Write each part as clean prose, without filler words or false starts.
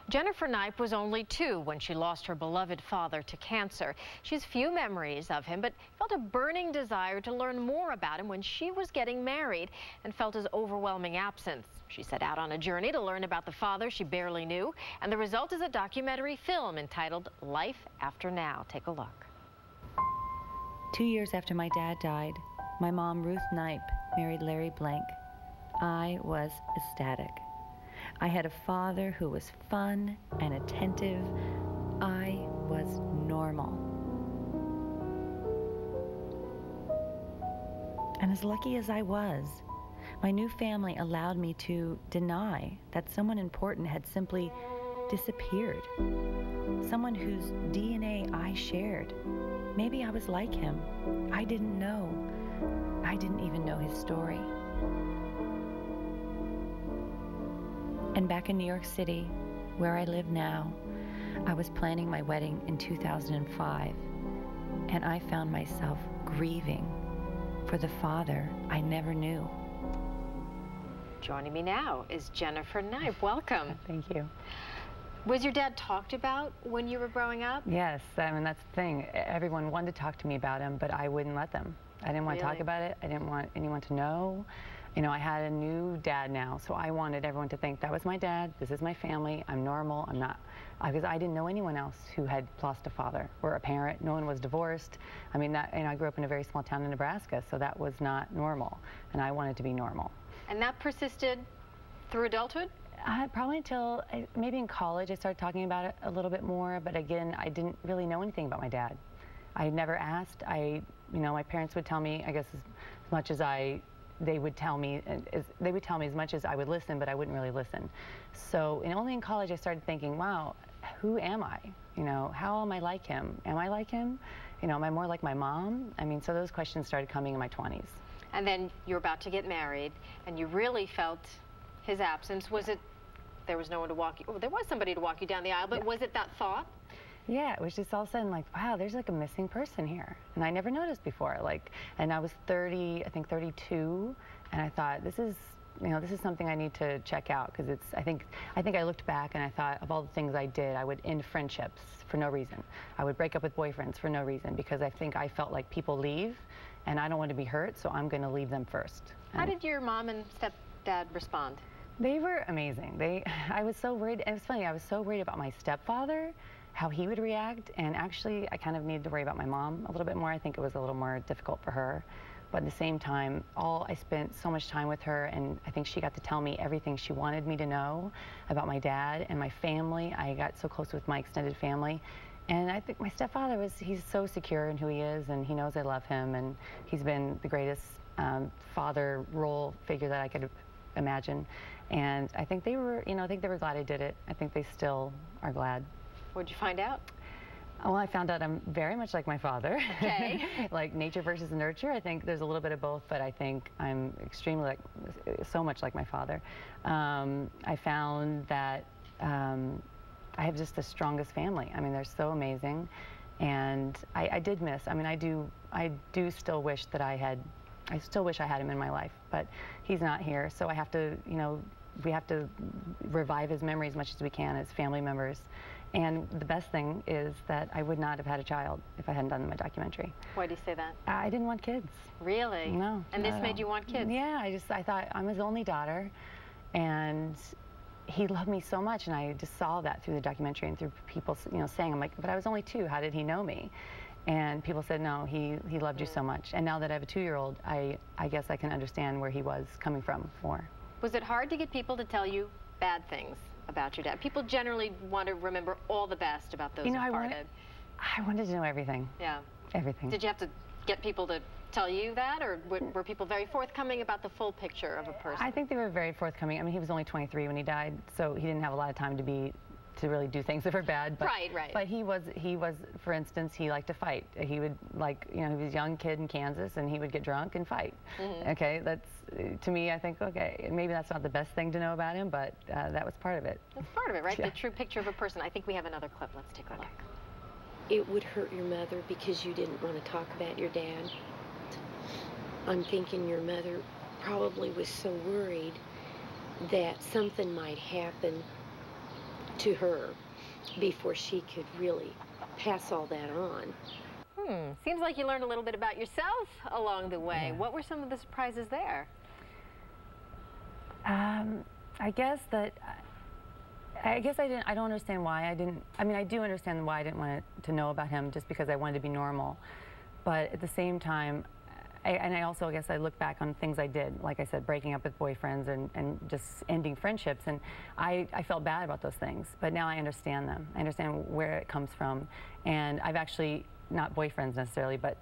Jennifer Knipe was only 2 when she lost her beloved father to cancer. She has few memories of him, but felt a burning desire to learn more about him when she was getting married and felt his overwhelming absence. She set out on a journey to learn about the father she barely knew, and the result is a documentary film entitled Life After Now. Take a look. 2 years after my dad died, my mom, Ruth Knipe, married Larry Blank. I was ecstatic. I had a father who was fun and attentive. I was normal. And as lucky as I was, my new family allowed me to deny that someone important had simply disappeared. Someone whose DNA I shared. Maybe I was like him. I didn't know. I didn't even know his story. And back in New York City, where I live now, I was planning my wedding in 2005, and I found myself grieving for the father I never knew. Joining me now is Jennifer Knipe. Welcome. Thank you. Was your dad talked about when you were growing up? Yes, I mean, that's the thing. Everyone wanted to talk to me about him, but I wouldn't let them. I didn't want to talk about it. I didn't want anyone to know. You know, I had a new dad now, so I wanted everyone to think that was my dad, this is my family, I'm normal, I'm not, because I didn't know anyone else who had lost a father or a parent. No one was divorced. I mean, I grew up in a very small town in Nebraska, so that was not normal, and I wanted to be normal. And that persisted through adulthood? Probably until maybe in college I started talking about it a little bit more, but again, I didn't really know anything about my dad. I never asked. You know, my parents would tell me, I guess, as much as they would tell me as much as I would listen, but I wouldn't really listen. So, and only in college I started thinking, wow, who am I? You know, how am I like him? Am I like him? You know, am I more like my mom? I mean, so those questions started coming in my 20s. And then you're about to get married, and you really felt his absence. Was it, there was no one to walk you, well, there was somebody to walk you down the aisle, but yeah. Was it that thought? Yeah, it was just all of a sudden like, wow, there's like a missing person here. And I never noticed before. Like, and I was 30, I think 32, and I thought, this is, you know, this is something I need to check out, because it's, I think I looked back and I thought of all the things I did. I would end friendships for no reason. I would break up with boyfriends for no reason, because I think I felt like people leave, and I don't want to be hurt, so I'm going to leave them first. How did your mom and stepdad respond? They were amazing. I was so worried. It was funny, I was so worried about my stepfather, how he would react, and actually I kind of needed to worry about my mom a little bit more. I think it was a little more difficult for her, but at the same time, I spent so much time with her, and I think she got to tell me everything she wanted me to know about my dad and my family. I got so close with my extended family, and I think my stepfather he's so secure in who he is, and he knows I love him, and he's been the greatest father role figure that I could imagine. And I think they were, you know, I think they were glad I did it. I think they still are glad. What'd you find out? Well, I found out I'm very much like my father. Okay. Like nature versus nurture. I think there's a little bit of both, but I think I'm extremely so much like my father. I found that I have just the strongest family. I mean, they're so amazing, and I did miss. I mean, I do still wish that I still wish I had him in my life, but he's not here, so I have to, you know, we have to revive his memory as much as we can as family members. And the best thing is that I would not have had a child if I hadn't done my documentary. Why do you say that? I didn't want kids. Really? No. And this made you want kids? Yeah, I thought I'm his only daughter, and he loved me so much, and I just saw that through the documentary and through people, you know, saying, I'm like, but I was only 2, how did he know me? And people said, no, he loved you so much. And now that I have a 2-year-old, I guess I can understand where he was coming from more. Was it hard to get people to tell you bad things about your dad? People generally want to remember all the best about those who parted. I wanted to know everything. Yeah. Everything. Did you have to get people to tell you that, or were people very forthcoming about the full picture of a person? I think they were very forthcoming. I mean, he was only 23 when he died, so he didn't have a lot of time to really do things that were bad. But, right. But he was, for instance, he liked to fight. He would, like, you know, he was a young kid in Kansas, and he would get drunk and fight. Mm-hmm. Okay, that's, to me, I think, okay, maybe that's not the best thing to know about him, but that was part of it. That's part of it, right? Yeah. The true picture of a person. I think we have another clip. Let's take a look. It would hurt your mother because you didn't want to talk about your dad. I'm thinking your mother probably was so worried that something might happen to her before she could really pass all that on. Seems like you learned a little bit about yourself along the way. Yeah. What were some of the surprises there? I guess I don't understand why I didn't. I mean, I do understand why I didn't want to know about him, just because I wanted to be normal. But at the same time, I also guess I look back on things I did, like I said, breaking up with boyfriends and just ending friendships, and I felt bad about those things. But now I understand them. I understand where it comes from, and I've actually, not boyfriends necessarily, but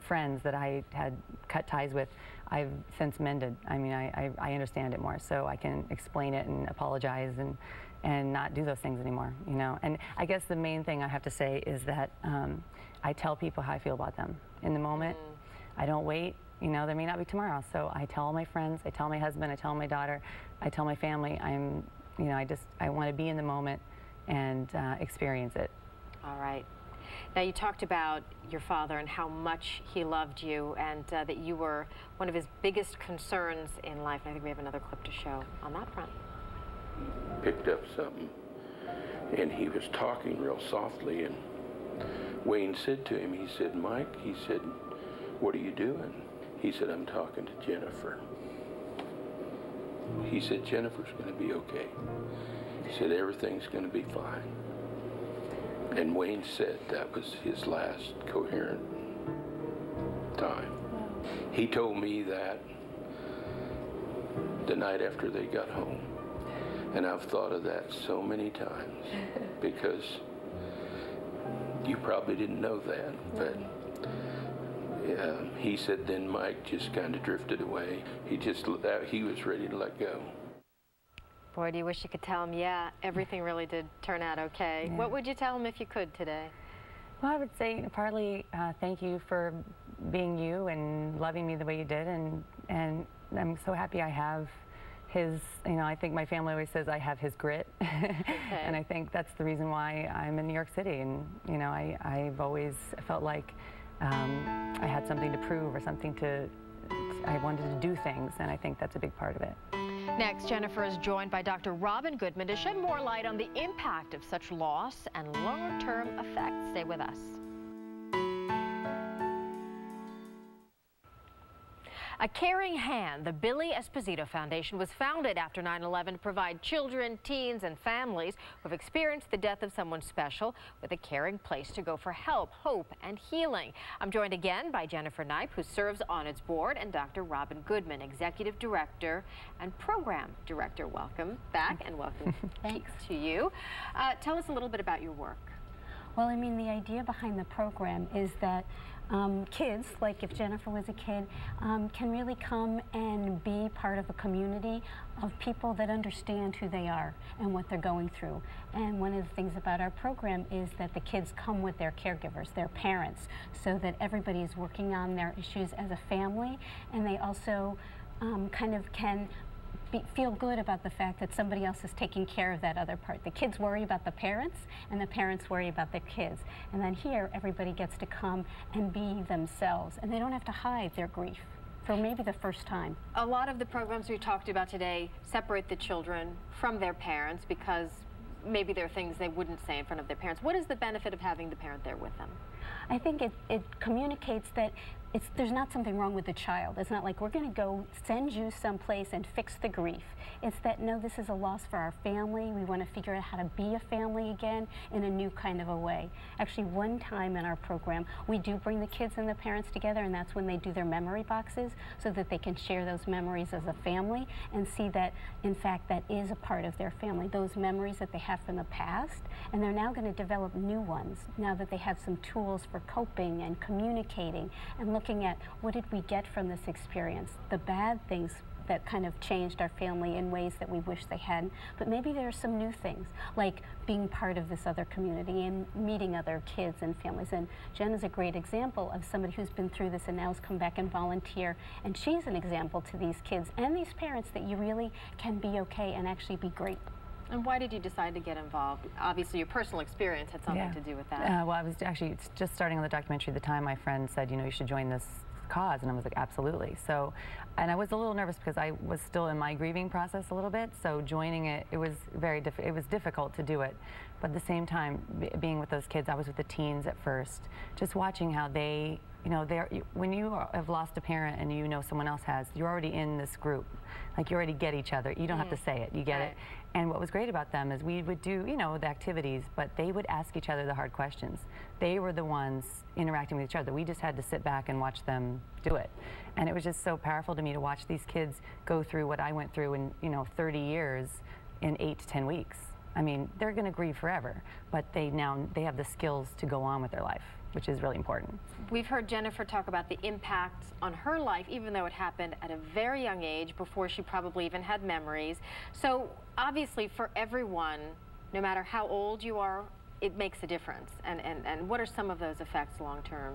friends that I had cut ties with, I've since mended. I mean, I understand it more, so I can explain it and apologize and not do those things anymore, you know. And I guess the main thing I have to say is that I tell people how I feel about them in the moment. I don't wait, you know, there may not be tomorrow, so I tell all my friends, I tell my husband, I tell my daughter, I tell my family. You know, I want to be in the moment and experience it. All right. Now, you talked about your father and how much he loved you, and that you were one of his biggest concerns in life. And I think we have another clip to show on that front. Picked up something, and he was talking real softly, and Wayne said to him, he said, "Mike," he said, "what are you doing?" He said, "I'm talking to Jennifer." He said, "Jennifer's going to be okay." He said, "Everything's going to be fine." And Wayne said that was his last coherent time. He told me that the night after they got home. And I've thought of that so many times, because you probably didn't know that, but he said then Mike just kind of drifted away. He was ready to let go. Boy, do you wish you could tell him, yeah, everything really did turn out okay. Yeah. What would you tell him if you could today? Well, I would say partly thank you for being you and loving me the way you did, and I'm so happy I have his, you know, I think my family always says I have his grit. Okay. And I think that's the reason why I'm in New York City, and you know, I've always felt like I had something to prove, or I wanted to do things, and I think that's a big part of it. Next, Jennifer is joined by Dr. Robin Goodman to shed more light on the impact of such loss and long-term effects. Stay with us. A caring hand, the Billy Esposito Foundation was founded after 9/11 to provide children, teens, and families who have experienced the death of someone special with a caring place to go for help, hope, and healing. I'm joined again by Jennifer Knipe, who serves on its board, and Dr. Robin Goodman, Executive Director and Program Director. Welcome back, and welcome to you. Tell us a little bit about your work. Well, I mean, the idea behind the program is that kids, like if Jennifer was a kid, can really come and be part of a community of people that understand who they are and what they're going through. And one of the things about our program is that the kids come with their caregivers, their parents, so that everybody is working on their issues as a family, and they also kind of can feel good about the fact that somebody else is taking care of that other part. The kids worry about the parents, and the parents worry about the kids. And then here, everybody gets to come and be themselves, and they don't have to hide their grief for maybe the first time. A lot of the programs we talked about today separate the children from their parents because maybe there are things they wouldn't say in front of their parents. What is the benefit of having the parent there with them? I think it communicates that there's not something wrong with the child. It's not like we're going to go send you someplace and fix the grief. It's that, no, this is a loss for our family. We want to figure out how to be a family again in a new kind of a way. Actually, one time in our program, we do bring the kids and the parents together, and that's when they do their memory boxes so that they can share those memories as a family and see that, in fact, that is a part of their family, those memories that they have from the past. And they're now going to develop new ones now that they have some tools for coping and communicating and looking at what did we get from this experience, the bad things that kind of changed our family in ways that we wish they hadn't, but maybe there are some new things, like being part of this other community and meeting other kids and families. And Jen is a great example of somebody who's been through this and now has come back and volunteer, and she's an example to these kids and these parents that you really can be okay and actually be great. And why did you decide to get involved? Obviously, your personal experience had something to do with that. Well, I was actually just starting on the documentary at the time. My friend said, you know, you should join this cause? And I was like, absolutely. So, and I was a little nervous because I was still in my grieving process a little bit. So joining it, it was difficult to do it. But at the same time, being with those kids, I was with the teens at first, just watching how they, you know, when you have lost a parent and you know someone else has, you're already in this group. Like, you already get each other. You don't have to say it. You get it. And what was great about them is we would do, you know, the activities, but they would ask each other the hard questions. They were the ones interacting with each other. We just had to sit back and watch them do it. And it was just so powerful to me to watch these kids go through what I went through in, you know, 30 years in 8 to 10 weeks. I mean, they're going to grieve forever, but they have the skills to go on with their life, which is really important. We've heard Jennifer talk about the impact on her life, even though it happened at a very young age, before she probably even had memories. So obviously for everyone, no matter how old you are, it makes a difference. And what are some of those effects long term?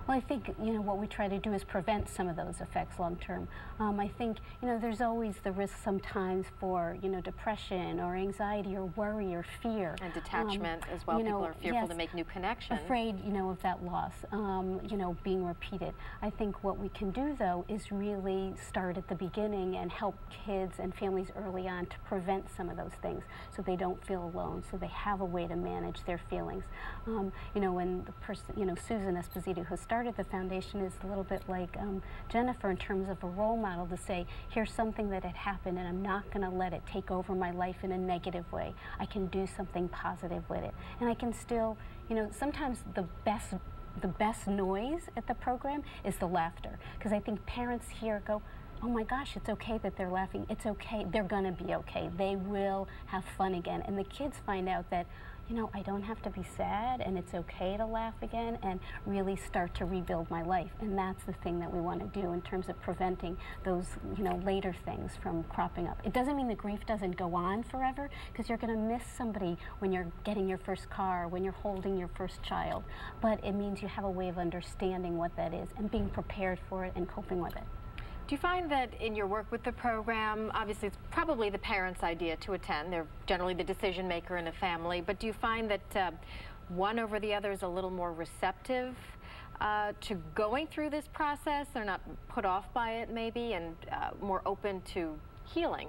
Well, I think, you know, what we try to do is prevent some of those effects long term. I think, you know, there's always the risk sometimes for, you know, depression or anxiety or worry or fear. And detachment as well. People are fearful to make new connections. Afraid, you know, of that loss, you know, being repeated. I think what we can do, though, is really start at the beginning and help kids and families early on to prevent some of those things so they don't feel alone, so they have a way to manage their feelings. You know, when the person, you know, Susan Esposito, who started the foundation, is a little bit like Jennifer in terms of a role model to say, here's something that had happened and I'm not going to let it take over my life in a negative way. I can do something positive with it. And I can still, you know, sometimes the best noise at the program is the laughter, because I think parents here go, oh my gosh, it's okay that they're laughing. It's okay. They're going to be okay. They will have fun again. And the kids find out that, you know, I don't have to be sad, and it's okay to laugh again and really start to rebuild my life. And that's the thing that we want to do in terms of preventing those, you know, later things from cropping up. It doesn't mean the grief doesn't go on forever, because you're going to miss somebody when you're getting your first car, when you're holding your first child. But it means you have a way of understanding what that is and being prepared for it and coping with it. Do you find that in your work with the program, obviously it's probably the parents' idea to attend, they're generally the decision maker in a family, but do you find that one over the other is a little more receptive to going through this process? They're not put off by it maybe, and more open to healing?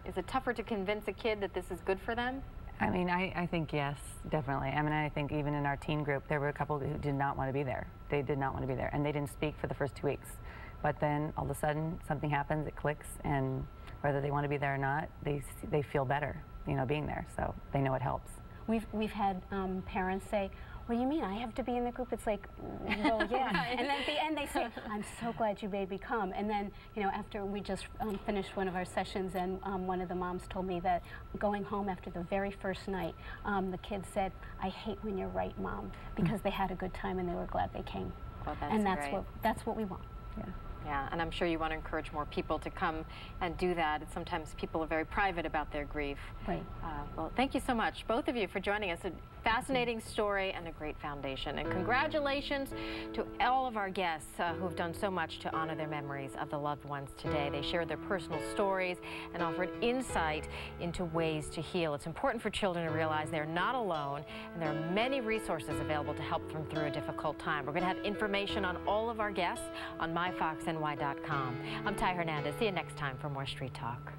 Is it tougher to convince a kid that this is good for them? I mean, I think yes, definitely. I mean, I think even in our teen group, there were a couple who did not want to be there. They did not want to be there, and they didn't speak for the first 2 weeks. But then all of a sudden something happens, it clicks, and whether they want to be there or not, they feel better, you know, being there. So they know it helps. We've had parents say, what do you mean, I have to be in the group? It's like, well, yeah. And then at the end they say, I'm so glad you made me come. And then, you know, after we just finished one of our sessions, and one of the moms told me that going home after the very first night, the kids said, I hate when you're right, Mom, because they had a good time and they were glad they came. Well, and that's what we want. Yeah. Yeah, and I'm sure you want to encourage more people to come and do that. Sometimes people are very private about their grief. Right. Well, thank you so much, both of you, for joining us. A fascinating story and a great foundation. And congratulations to all of our guests who have done so much to honor their memories of the loved ones today. They shared their personal stories and offered insight into ways to heal. It's important for children to realize they're not alone, and there are many resources available to help them through a difficult time. We're going to have information on all of our guests on myfoxny.com. I'm Ty Hernandez. See you next time for more Street Talk.